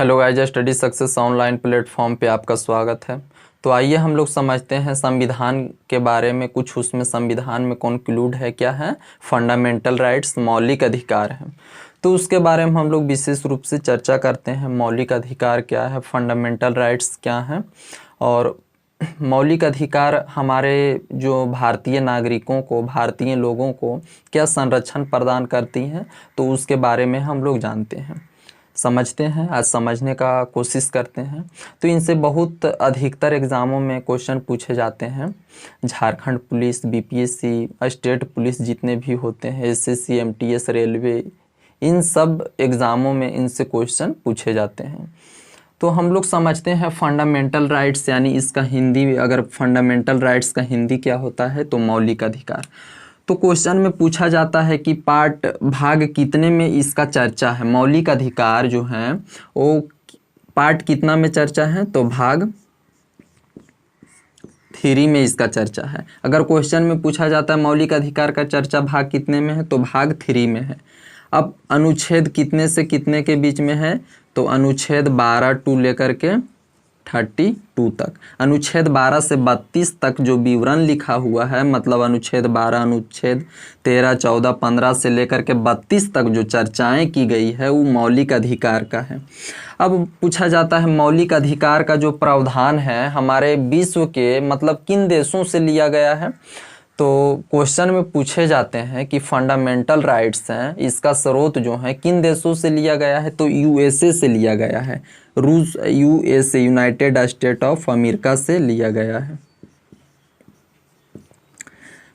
Hello guys, study success online platform पे आपका स्वागत है। तो आइए हम लोग समझते हैं संविधान के बारे में। कुछ उसमें संविधान में कॉन्क्लूड है क्या है, फंडामेंटल राइट्स, मौलिक अधिकार हैं। तो उसके बारे में हम लोग विशेष रूप से चर्चा करते हैं। मौलिक अधिकार क्या है, फंडामेंटल राइट्स क्या हैं, और मौलिक अधिकार हमारे जो भारतीय नागरिकों को, भारतीय लोगों को क्या संरक्षण प्रदान करती हैं, तो उसके बारे में हम लोग जानते हैं, समझते हैं। आज समझने का कोशिश करते हैं। तो इनसे बहुत अधिकतर एग्ज़ामों में क्वेश्चन पूछे जाते हैं। Jharkhand police, BPSC, state police जितने भी होते हैं, एसएससी, एमटीएस, रेलवे, इन सब एग्ज़ामों में इनसे क्वेश्चन पूछे जाते हैं। तो हम लोग समझते हैं फंडामेंटल राइट्स, यानी इसका हिंदी, अगर फंडामेंटल राइट्स का हिंदी क्या होता है तो मौलिक अधिकार। तो क्वेश्चन में पूछा जाता है कि भाग कितने में इसका चर्चा है। मौलिक अधिकार जो हैं वो पार्ट कितना में चर्चा है, तो भाग 3 में इसका चर्चा है। अगर क्वेश्चन में पूछा जाता है मौलिक अधिकार का चर्चा भाग कितने में है, तो भाग 3 में है। अब अनुच्छेद कितने से कितने के बीच में है, तो अनुच्छेद 12 टू लेकर के 32 तक। अनुच्छेद 12 से 32 तक जो विवरण लिखा हुआ है, मतलब अनुच्छेद 12, अनुच्छेद 13, 14, 15 से लेकर के 32 तक जो चर्चाएं की गई है वो मौलिक अधिकार का है। अब पूछा जाता है मौलिक अधिकार का जो प्रावधान है हमारे विश्व के, मतलब किन देशों से लिया गया है। तो क्वेश्चन में पूछे जाते हैं कि फंडामेंटल राइट्स हैं, इसका स्रोत जो है किन देशों से लिया गया है, तो यूएसए से लिया गया है। रूस, USA, United state of America से लिया गया है।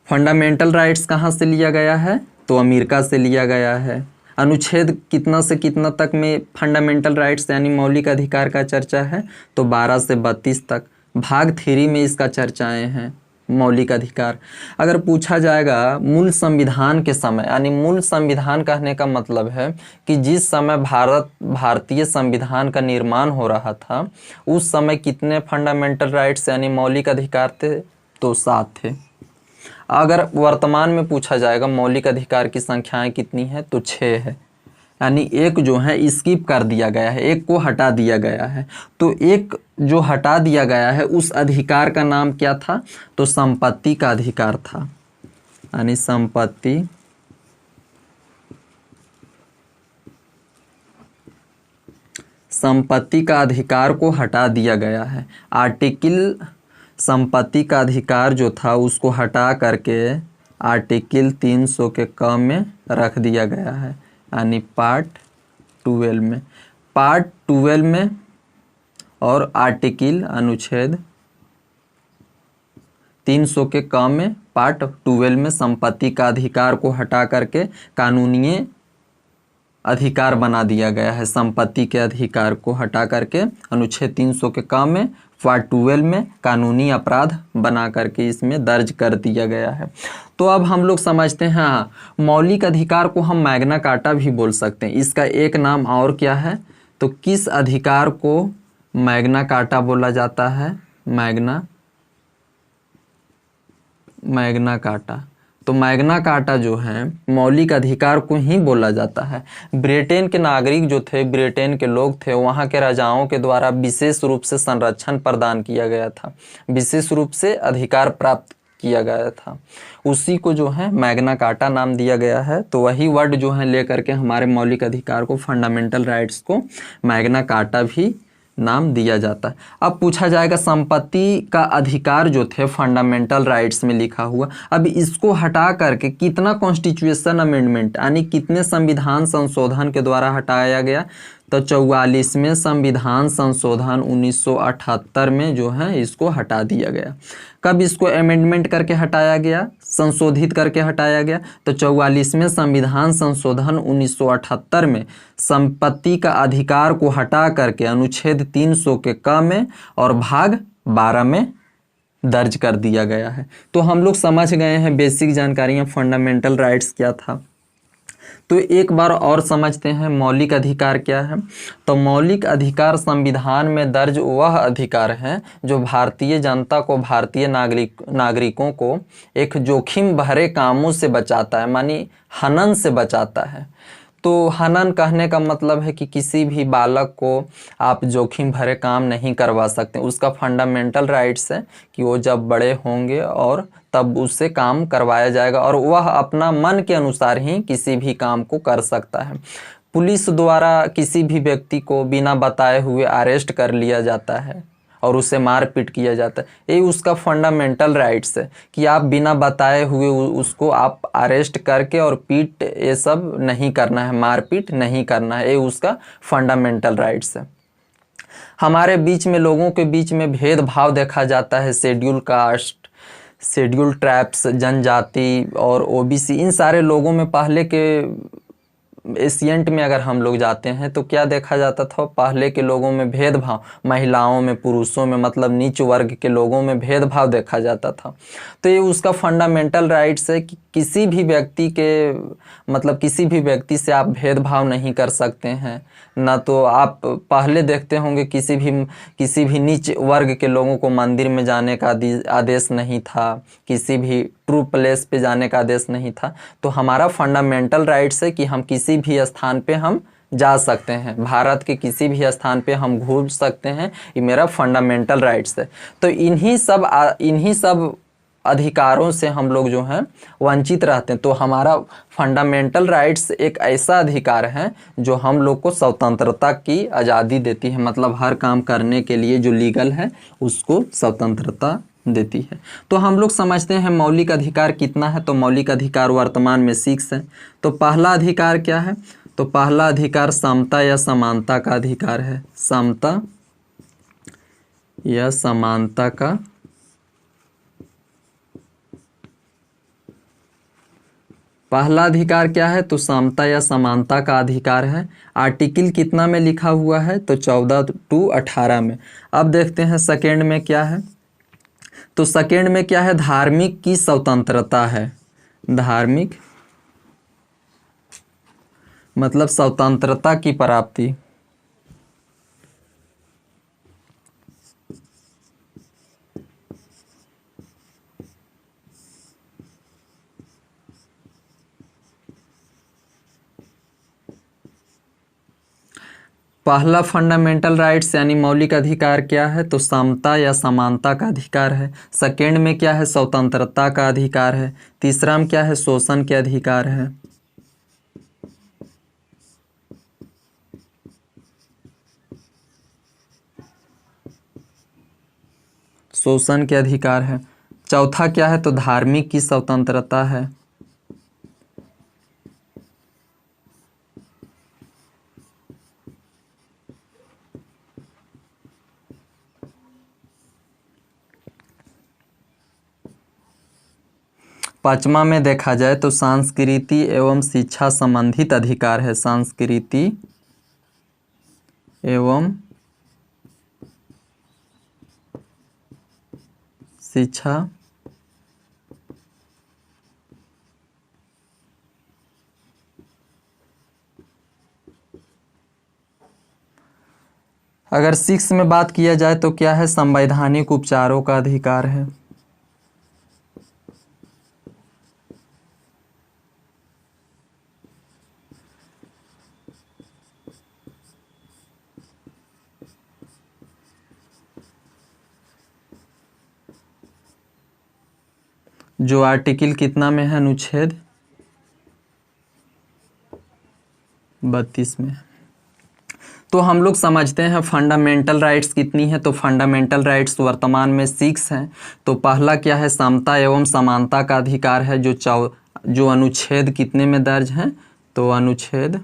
फंडामेंटल राइट्स कहाँ से लिया गया है, तो अमेरिका से लिया गया है। अनुच्छेद कितना से कितना तक में फंडामेंटल राइट्स यानी मौलिक अधिकार का चर्चा है, तो 12 से 32 तक। भाग 3 में इसका चर्चाएं हैं मौलिक अधिकार। अगर पूछा जाएगा मूल संविधान के समय, यानी मूल संविधान कहने का मतलब है कि जिस समय भारतीय संविधान का निर्माण हो रहा था उस समय कितने फंडामेंटल राइट्स यानी मौलिक अधिकार थे, तो 7 थे। अगर वर्तमान में पूछा जाएगा मौलिक अधिकार की संख्याएं कितनी है, तो 6 है, यानी एक जो है स्किप कर दिया गया है, एक को हटा दिया गया है। तो एक जो हटा दिया गया है उस अधिकार का नाम क्या था, तो संपत्ति का अधिकार था, यानी संपत्ति का अधिकार को हटा दिया गया है। आर्टिकल संपत्ति का अधिकार जो था उसको हटा करके आर्टिकल 300 के क में रख दिया गया है, यानी पार्ट 12 में और आर्टिकल अनुच्छेद 300 के क में पार्ट 12 में संपत्ति का अधिकार को हटा करके कानूनी अधिकार बना दिया गया है। संपत्ति के अधिकार को हटा करके अनुच्छेद 300 के क में पार्ट 12 में कानूनी अपराध बना करके इसमें दर्ज कर दिया गया है। तो अब हम लोग समझते हैं, हाँ, मौलिक अधिकार को हम मैग्ना कार्टा भी बोल सकते हैं। इसका एक नाम और क्या है, तो किस अधिकार को मैग्ना कार्टा बोला जाता है, मैग्ना कार्टा। तो मैग्ना कार्टा जो है मौलिक अधिकार को ही बोला जाता है। ब्रिटेन के नागरिक जो थे, ब्रिटेन के लोग थे, वहाँ के राजाओं के द्वारा विशेष रूप से संरक्षण प्रदान किया गया था, विशेष रूप से अधिकार प्राप्त किया गया था, उसी को जो है मैग्ना कार्टा नाम दिया गया है। तो वही वर्ड जो है लेकर के हमारे मौलिक अधिकार को, फंडामेंटल राइट्स को मैग्ना कार्टा भी नाम दिया जाता है। अब पूछा जाएगा संपत्ति का अधिकार जो थे फंडामेंटल राइट्स में लिखा हुआ, अब इसको हटा करके कितना कॉन्स्टिट्यूशन अमेंडमेंट यानी कितने संविधान संशोधन के द्वारा हटाया गया, तो 44वें संविधान संशोधन 1978 में जो है इसको हटा दिया गया। कब इसको अमेंडमेंट करके हटाया गया, संशोधित करके हटाया गया, तो 44वें संविधान संशोधन 1978 में संपत्ति का अधिकार को हटा करके अनुच्छेद 300 के क में और भाग 12 में दर्ज कर दिया गया है। तो हम लोग समझ गए हैं बेसिक जानकारियां, फंडामेंटल राइट्स क्या था। तो एक बार और समझते हैं मौलिक अधिकार क्या है। तो मौलिक अधिकार संविधान में दर्ज वह अधिकार है जो भारतीय जनता को, भारतीय नागरिकों को एक जोखिम भरे कामों से बचाता है, मानी हनन से बचाता है। तो हनन कहने का मतलब है कि किसी भी बालक को आप जोखिम भरे काम नहीं करवा सकते। उसका फंडामेंटल राइट्स है कि वो जब बड़े होंगे और तब उससे काम करवाया जाएगा और वह अपना मन के अनुसार ही किसी भी काम को कर सकता है। पुलिस द्वारा किसी भी व्यक्ति को बिना बताए हुए अरेस्ट कर लिया जाता है और उसे मारपीट किया जाता है। ये उसका फंडामेंटल राइट्स है कि आप बिना बताए हुए उसको आप अरेस्ट करके और पीट ये सब नहीं करना है, मारपीट नहीं करना है। ये उसका फंडामेंटल राइट्स है। हमारे बीच में लोगों के बीच में भेदभाव देखा जाता है। शेड्यूल कास्ट, शेड्यूल ट्राइब्स, जनजाति और ओबीसी, इन सारे लोगों में पहले के एशियंट में अगर हम लोग जाते हैं तो क्या देखा जाता था, पहले के लोगों में भेदभाव, महिलाओं में, पुरुषों में, मतलब नीच वर्ग के लोगों में भेदभाव देखा जाता था। तो ये उसका फंडामेंटल राइट्स है कि किसी भी व्यक्ति के, मतलब किसी भी व्यक्ति से आप भेदभाव नहीं कर सकते हैं। ना तो आप पहले देखते होंगे किसी भी नीच वर्ग के लोगों को मंदिर में जाने का आदेश नहीं था, किसी भी ट्रू प्लेस पे जाने का आदेश नहीं था। तो हमारा फंडामेंटल राइट्स है कि हम किसी भी स्थान पे हम जा सकते हैं, भारत के किसी भी स्थान पे हम घूम सकते हैं। ये मेरा फंडामेंटल राइट्स है। तो इन्हीं सब अधिकारों से हम लोग जो हैं वंचित रहते हैं। तो हमारा फंडामेंटल राइट्स एक ऐसा अधिकार है जो हम लोग को स्वतंत्रता की आज़ादी देती है, मतलब हर काम करने के लिए जो लीगल है उसको स्वतंत्रता देती है। तो हम लोग समझते हैं मौलिक अधिकार कितना है, तो मौलिक अधिकार वर्तमान में 6 है। तो पहला अधिकार क्या है, तो पहला अधिकार समता या समानता का अधिकार है। समता या समानता का पहला अधिकार क्या है, तो समता या समानता का अधिकार है। आर्टिकल कितना में लिखा हुआ है, तो 14-18 में। अब देखते हैं सेकेंड में क्या है, तो सेकेंड में क्या है, धार्मिक की स्वतंत्रता है। धार्मिक मतलब स्वतंत्रता की प्राप्ति। पहला फंडामेंटल राइट्स यानी मौलिक अधिकार क्या है, तो समता या समानता का अधिकार है। सेकेंड में क्या है, स्वतंत्रता का अधिकार है। तीसरा में क्या है, शोषण के अधिकार है। शोषण के अधिकार है। चौथा क्या है, तो धार्मिक की स्वतंत्रता है। पांचवा में देखा जाए तो संस्कृति एवं शिक्षा संबंधित अधिकार है। संस्कृति एवं शिक्षा अगर 6 में बात किया जाए तो क्या है, संवैधानिक उपचारों का अधिकार है। जो आर्टिकल कितना में है, अनुच्छेद 32 में। तो हम लोग समझते हैं फंडामेंटल राइट्स कितनी है, तो फंडामेंटल राइट्स वर्तमान में 6 हैं। तो पहला क्या है, समता एवं समानता का अधिकार है, जो अनुच्छेद कितने में दर्ज है, तो अनुच्छेद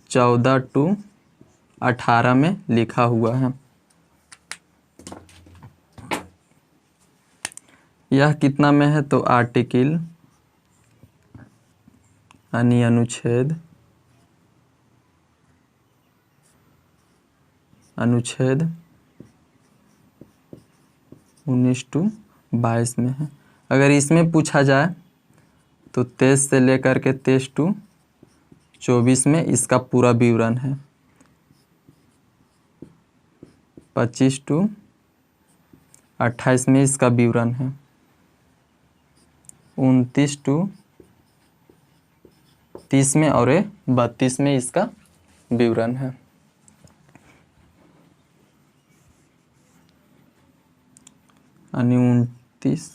14-18 में लिखा हुआ है। यह कितना में है, तो आर्टिकल यानी अनुच्छेद 19-22 में है। अगर इसमें पूछा जाए तो 23 से लेकर के 23-24 में इसका पूरा विवरण है। 25-28 में इसका विवरण है। 29 30 में और ये 32 में इसका विवरण है। यानी 29।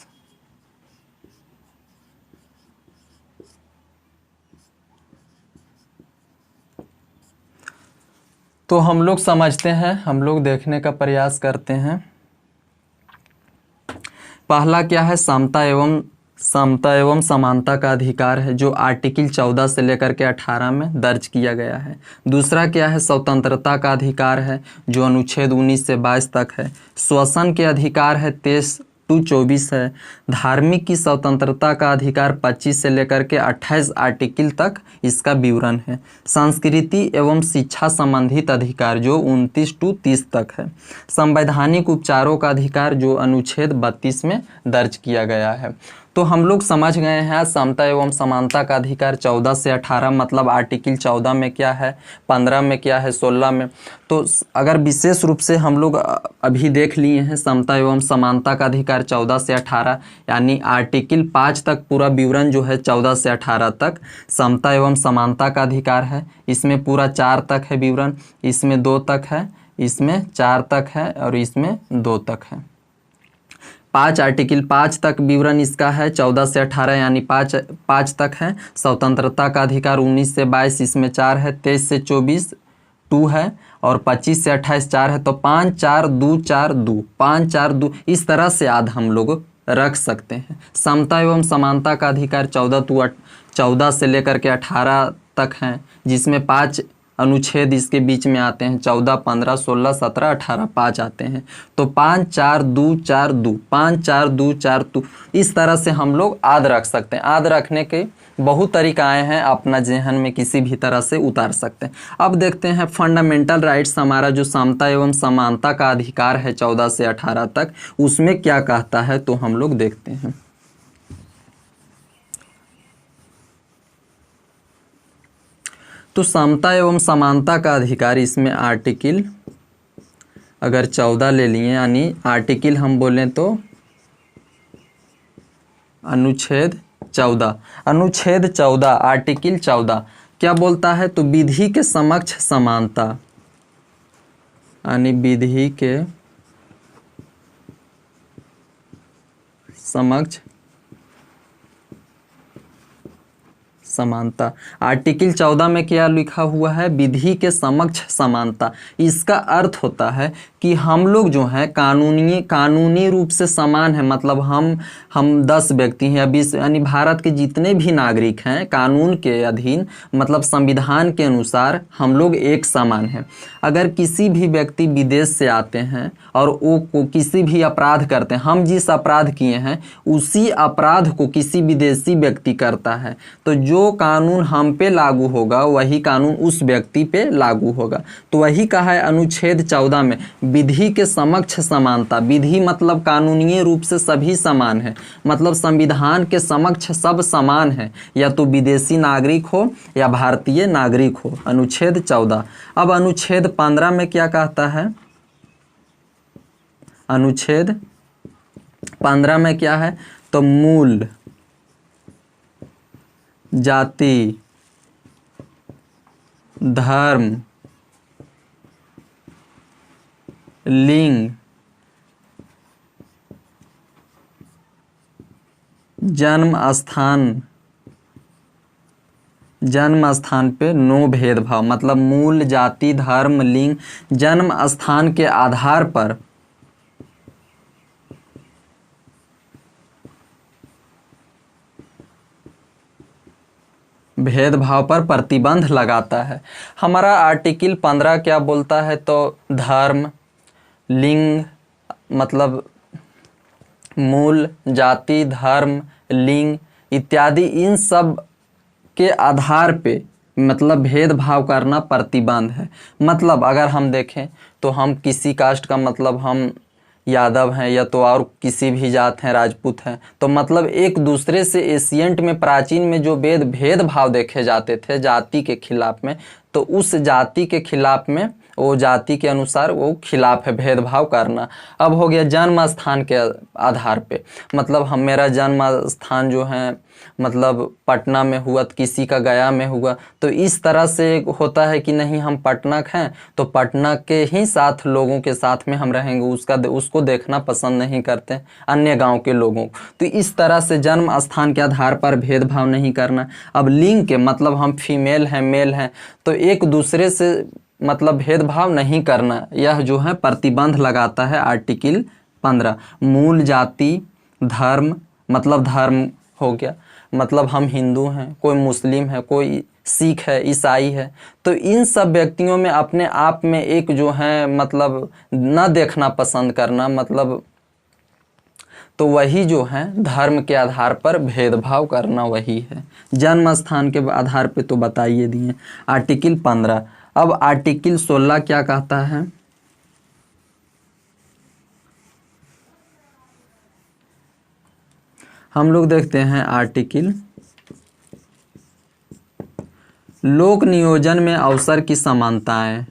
तो हम लोग समझते हैं, हम लोग देखने का प्रयास करते हैं। पहला क्या है, समता एवं समानता का अधिकार है, जो आर्टिकल 14 से लेकर के 18 में दर्ज किया गया है। दूसरा क्या है, स्वतंत्रता का अधिकार है, जो अनुच्छेद 19 से 22 तक है। श्वसन के अधिकार है 23 टू 24 है। धार्मिक की स्वतंत्रता का अधिकार 25 से लेकर के 28 आर्टिकल तक इसका विवरण है। संस्कृति एवं शिक्षा संबंधित अधिकार जो 29 टू 30 तक है। संवैधानिक उपचारों का अधिकार जो अनुच्छेद 32 में दर्ज किया गया है। तो हम लोग समझ गए हैं समता एवं समानता का अधिकार 14 से 18, मतलब आर्टिकल 14 में क्या है, 15 में क्या है, 16 में। तो अगर विशेष रूप से हम लोग अभी देख लिए हैं समता एवं समानता का अधिकार 14 से 18, यानी आर्टिकल 5 तक पूरा विवरण जो है 14 से 18 तक समता एवं समानता का अधिकार है। इसमें पूरा 4 तक है विवरण, इसमें 2 तक है, इसमें 4 तक है और इसमें 2 तक है। 5 आर्टिकल 5 तक विवरण इसका है 14 से 18, यानी 5 तक है। स्वतंत्रता का अधिकार 19 से 22, इसमें 4 है। 23 से 24 2 है और 25 से 28 4 है। तो 5 4 2 4 2 5 4 2 इस तरह से आधा हम लोग रख सकते हैं। समता एवं समानता का अधिकार 14 से लेकर के 18 तक है, जिसमें 5 अनुच्छेद इसके बीच में आते हैं, 14 15 16 17 18 5 आते हैं। तो 5 4 2 4 2 5 4 2 4 2 इस तरह से हम लोग आद रख सकते हैं। आद रखने के बहुत तरीकाएं हैं, अपना जहन में किसी भी तरह से उतार सकते हैं। अब देखते हैं फंडामेंटल राइट्स, हमारा जो समता एवं समानता का अधिकार है 14 से 18 तक, उसमें क्या कहता है, तो हम लोग देखते हैं। तो समता एवं समानता का अधिकार, इसमें आर्टिकल अगर 14 ले लिए, यानी आर्टिकल हम बोलें तो अनुच्छेद 14 आर्टिकल 14 क्या बोलता है, तो विधि के समक्ष समानता, यानी विधि के समक्ष समानता। आर्टिकल 14 में क्या लिखा हुआ है, विधि के समक्ष समानता। इसका अर्थ होता है कि हम लोग जो हैं कानूनी रूप से समान है, मतलब हम 10 व्यक्ति हैं या 20, यानी भारत के जितने भी नागरिक हैं कानून के अधीन, मतलब संविधान के अनुसार हम लोग एक समान हैं। अगर किसी भी व्यक्ति विदेश से आते हैं और वो किसी भी अपराध करते हैं, हम जिस अपराध किए हैं उसी अपराध को किसी विदेशी व्यक्ति करता है, तो जो कानून हम पे लागू होगा वही कानून उस व्यक्ति पे लागू होगा। तो वही कहा है अनुच्छेद 14 में, विधि के समक्ष समानता। विधि मतलब कानूनी रूप से सभी समान है, मतलब संविधान के समक्ष सब समान है, या तो विदेशी नागरिक हो या भारतीय नागरिक हो। अनुच्छेद 14। अब अनुच्छेद 15 में क्या कहता है, अनुच्छेद 15 में क्या है, तो मूल जाति धर्म लिंग जन्म स्थान पे नो भेदभाव, मतलब मूल जाति धर्म लिंग जन्म स्थान के आधार पर भेदभाव पर प्रतिबंध लगाता है। हमारा आर्टिकल 15 क्या बोलता है, तो धर्म लिंग, मतलब मूल जाति धर्म लिंग इत्यादि इन सब के आधार पे मतलब भेदभाव करना प्रतिबंध है। मतलब अगर हम देखें तो हम किसी कास्ट का, मतलब हम यादव हैं या तो और किसी भी जात हैं, राजपूत हैं, तो मतलब एक दूसरे से एशियंट में प्राचीन में जो भेदभाव देखे जाते थे जाति के खिलाफ में, तो उस जाति के खिलाफ में वो जाति के अनुसार वो खिलाफ है भेदभाव करना। अब हो गया जन्म स्थान के आधार पे, मतलब हम मेरा जन्म स्थान जो है मतलब पटना में हुआ तो किसी का गया में हुआ, तो इस तरह से होता है कि नहीं हम पटना के हैं तो पटना के ही साथ लोगों के साथ में हम रहेंगे, उसको देखना पसंद नहीं करते अन्य गांव के लोगों को। तो इस तरह से जन्म स्थान के आधार पर भेदभाव नहीं करना। अब लिंग के मतलब हम फीमेल हैं मेल हैं तो एक दूसरे से मतलब भेदभाव नहीं करना, यह जो है प्रतिबंध लगाता है आर्टिकल 15। मूल जाति धर्म मतलब धर्म हो गया, मतलब हम हिंदू हैं, कोई मुस्लिम है, कोई सिख है, ईसाई है, तो इन सब व्यक्तियों में अपने आप में एक जो है मतलब न देखना पसंद करना, मतलब तो वही जो है धर्म के आधार पर भेदभाव करना वही है। जन्म स्थान के आधार पे तो बताइए दिए आर्टिकल 15। अब आर्टिकल 16 क्या कहता है? हम लोग देखते हैं आर्टिकल लोक नियोजन में अवसर की समानताएं।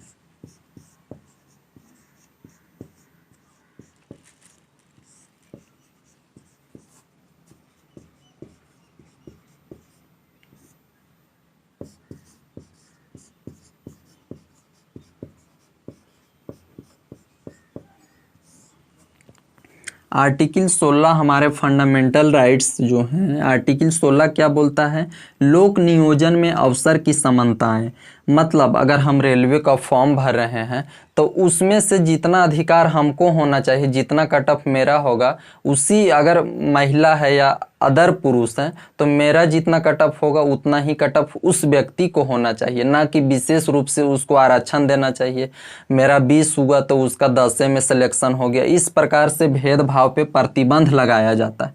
आर्टिकल 16 हमारे फंडामेंटल राइट्स जो हैं, आर्टिकल 16 क्या बोलता है? लोक नियोजन में अवसर की समानताएं। मतलब अगर हम रेलवे का फॉर्म भर रहे हैं तो उसमें से जितना अधिकार हमको होना चाहिए, जितना कट ऑफ मेरा होगा, उसी अगर महिला है या अदर पुरुष हैं तो मेरा जितना कट ऑफ होगा उतना ही कट ऑफ उस व्यक्ति को होना चाहिए, ना कि विशेष रूप से उसको आरक्षण देना चाहिए। मेरा 20 हुआ तो उसका 10 में सिलेक्शन हो गया, इस प्रकार से भेदभाव पे प्रतिबंध लगाया जाता है।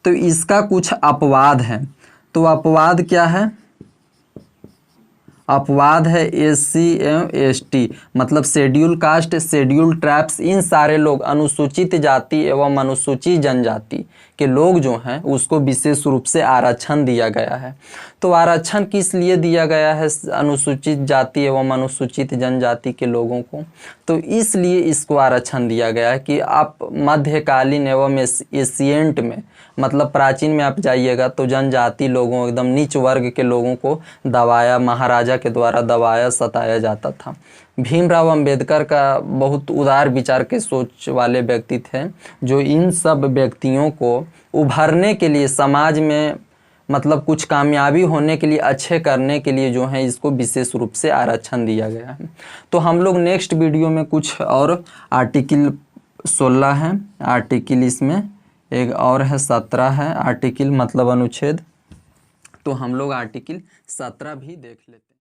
तो इसका कुछ अपवाद है। तो अपवाद क्या है? अपवाद है SC एवं ST, मतलब शेड्यूल कास्ट, शेड्यूल ट्राइब्स, इन सारे लोग अनुसूचित जाति एवं अनुसूचित जनजाति के लोग जो हैं उसको विशेष रूप से आरक्षण दिया गया है। तो आरक्षण किस लिए दिया गया है अनुसूचित जाति एवं अनुसूचित जनजाति के लोगों को? तो इसलिए इसको आरक्षण दिया गया है कि आप मध्यकालीन एवं एशियंट में, मतलब प्राचीन में आप जाइएगा तो जनजाति लोगों एकदम नीच वर्ग के लोगों को दबाया, महाराजा के द्वारा दबाया सताया जाता था। भीमराव अंबेडकर का बहुत उदार विचार के सोच वाले व्यक्ति थे, जो इन सब व्यक्तियों को उभरने के लिए समाज में मतलब कुछ कामयाबी होने के लिए, अच्छे करने के लिए जो है इसको विशेष रूप से आरक्षण दिया गया है। तो हम लोग नेक्स्ट वीडियो में कुछ और आर्टिकल 16 है, आर्टिकल इसमें एक और है 17 है, आर्टिकल मतलब अनुच्छेद, तो हम लोग आर्टिकल 17 भी देख लेते हैं।